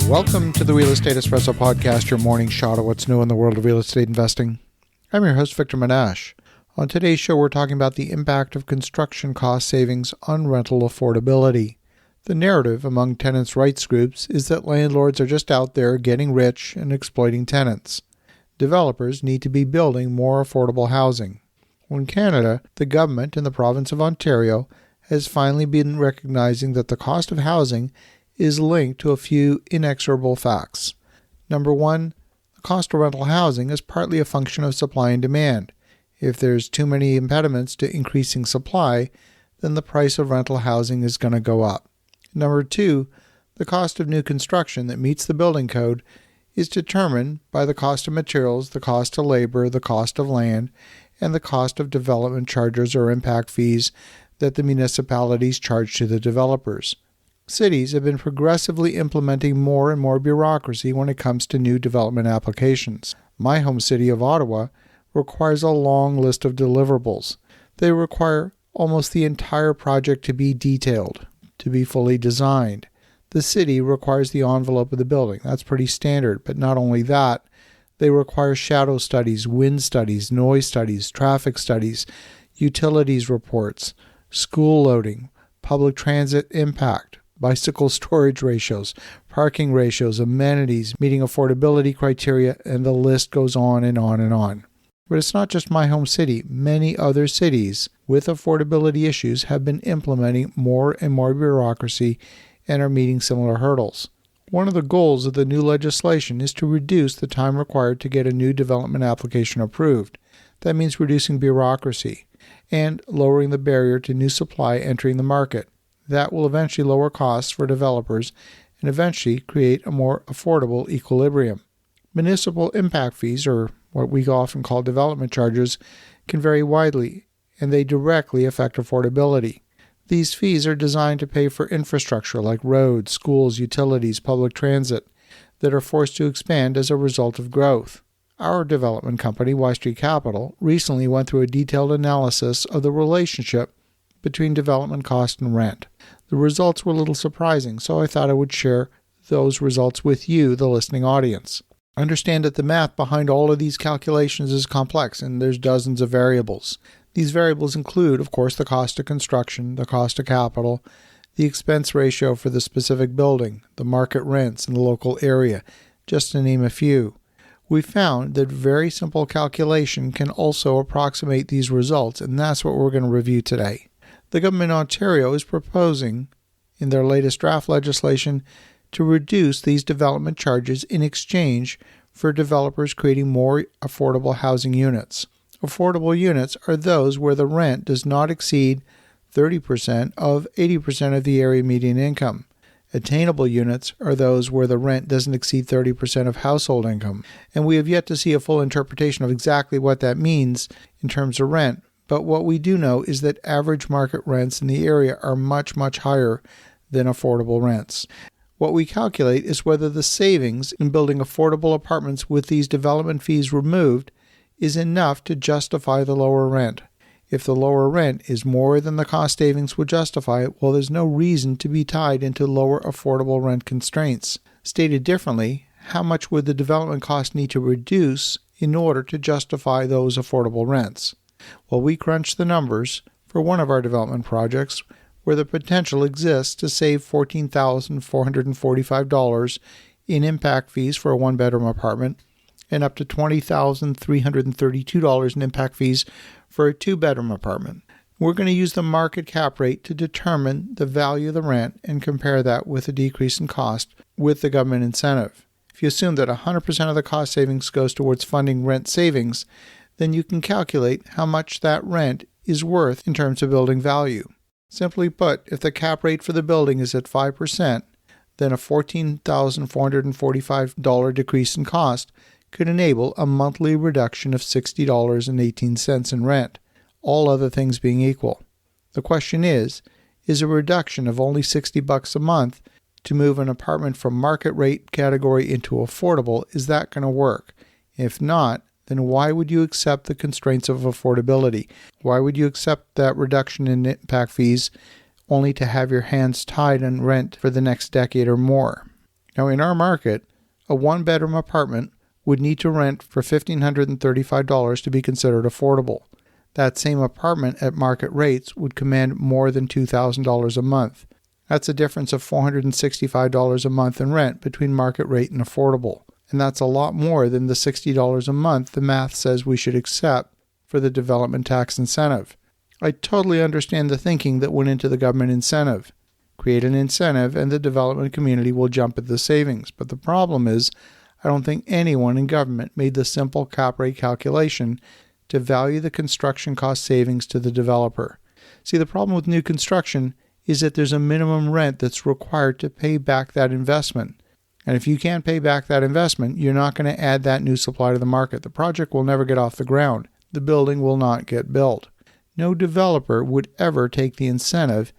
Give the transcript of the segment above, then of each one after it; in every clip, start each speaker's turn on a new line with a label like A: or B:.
A: Welcome to the Real Estate Espresso Podcast, your morning shot of what's new in the world of real estate investing. I'm your host, Victor Menashe. On today's show, we're talking about the impact of construction cost savings on rental affordability. The narrative among tenants' rights groups is that landlords are just out there getting rich and exploiting tenants. Developers need to be building more affordable housing. Well, in Canada, the government in the province of Ontario has finally been recognizing that the cost of housing is linked to a few inexorable facts. Number one, the cost of rental housing is partly a function of supply and demand. If there's too many impediments to increasing supply, then the price of rental housing is going to go up. Number two, the cost of new construction that meets the building code is determined by the cost of materials, the cost of labor, the cost of land, and the cost of development charges or impact fees that the municipalities charge to the developers. Cities have been progressively implementing more and more bureaucracy when it comes to new development applications. My home city of Ottawa requires a long list of deliverables. They require almost the entire project to be detailed, to be fully designed. The city requires the envelope of the building. That's pretty standard, but not only that, they require shadow studies, wind studies, noise studies, traffic studies, utilities reports, school loading, public transit impact, bicycle storage ratios, parking ratios, amenities, meeting affordability criteria, and the list goes on and on and on. But it's not just my home city. Many other cities with affordability issues have been implementing more and more bureaucracy and are meeting similar hurdles. One of the goals of the new legislation is to reduce the time required to get a new development application approved. That means reducing bureaucracy and lowering the barrier to new supply entering the market. That will eventually lower costs for developers and eventually create a more affordable equilibrium. Municipal impact fees, or what we often call development charges, can vary widely, and they directly affect affordability. These fees are designed to pay for infrastructure like roads, schools, utilities, public transit that are forced to expand as a result of growth. Our development company, Y Street Capital, recently went through a detailed analysis of the relationship between development cost and rent. The results were a little surprising, so I thought I would share those results with you, the listening audience. Understand that the math behind all of these calculations is complex, and there's dozens of variables. These variables include, of course, the cost of construction, the cost of capital, the expense ratio for the specific building, the market rents in the local area, just to name a few. We found that very simple calculation can also approximate these results, and that's what we're going to review today. The government of Ontario is proposing, in their latest draft legislation, to reduce these development charges in exchange for developers creating more affordable housing units. Affordable units are those where the rent does not exceed 30% of 80% of the area median income. Attainable units are those where the rent doesn't exceed 30% of household income. And we have yet to see a full interpretation of exactly what that means in terms of rent. But what we do know is that average market rents in the area are much, much higher than affordable rents. What we calculate is whether the savings in building affordable apartments with these development fees removed is enough to justify the lower rent. If the lower rent is more than the cost savings would justify, well, there's no reason to be tied into lower affordable rent constraints. Stated differently, how much would the development cost need to reduce in order to justify those affordable rents? Well, we crunched the numbers for one of our development projects where the potential exists to save $14,445 in impact fees for a one-bedroom apartment and up to $20,332 in impact fees for a two-bedroom apartment. We're going to use the market cap rate to determine the value of the rent and compare that with a decrease in cost with the government incentive. If you assume that 100% of the cost savings goes towards funding rent savings, then you can calculate how much that rent is worth in terms of building value. Simply put, if the cap rate for the building is at 5%, then a $14,445 decrease in cost could enable a monthly reduction of $60.18 in rent, all other things being equal. The question is a reduction of only $60 a month to move an apartment from market rate category into affordable, is that going to work? If not, then why would you accept the constraints of affordability? Why would you accept that reduction in impact fees only to have your hands tied on rent for the next decade or more? Now, in our market, a one-bedroom apartment would need to rent for $1,535 to be considered affordable. That same apartment at market rates would command more than $2,000 a month. That's a difference of $465 a month in rent between market rate and affordable. And that's a lot more than the $60 a month the math says we should accept for the development tax incentive. I totally understand the thinking that went into the government incentive. Create an incentive and the development community will jump at the savings. But the problem is, I don't think anyone in government made the simple cap rate calculation to value the construction cost savings to the developer. See, the problem with new construction is that there's a minimum rent that's required to pay back that investment. And if you can't pay back that investment, you're not going to add that new supply to the market. The project will never get off the ground. The building will not get built. No developer would ever take the incentive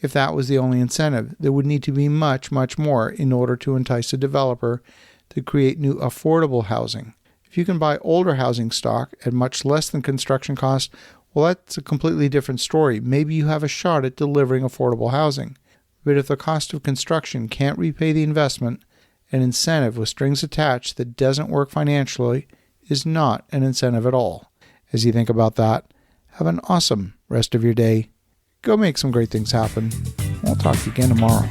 A: if that was the only incentive. There would need to be much, much more in order to entice a developer to create new affordable housing. If you can buy older housing stock at much less than construction cost, well, that's a completely different story. Maybe you have a shot at delivering affordable housing. But if the cost of construction can't repay the investment, an incentive with strings attached that doesn't work financially is not an incentive at all. As you think about that, have an awesome rest of your day. Go make some great things happen. I'll talk to you again tomorrow.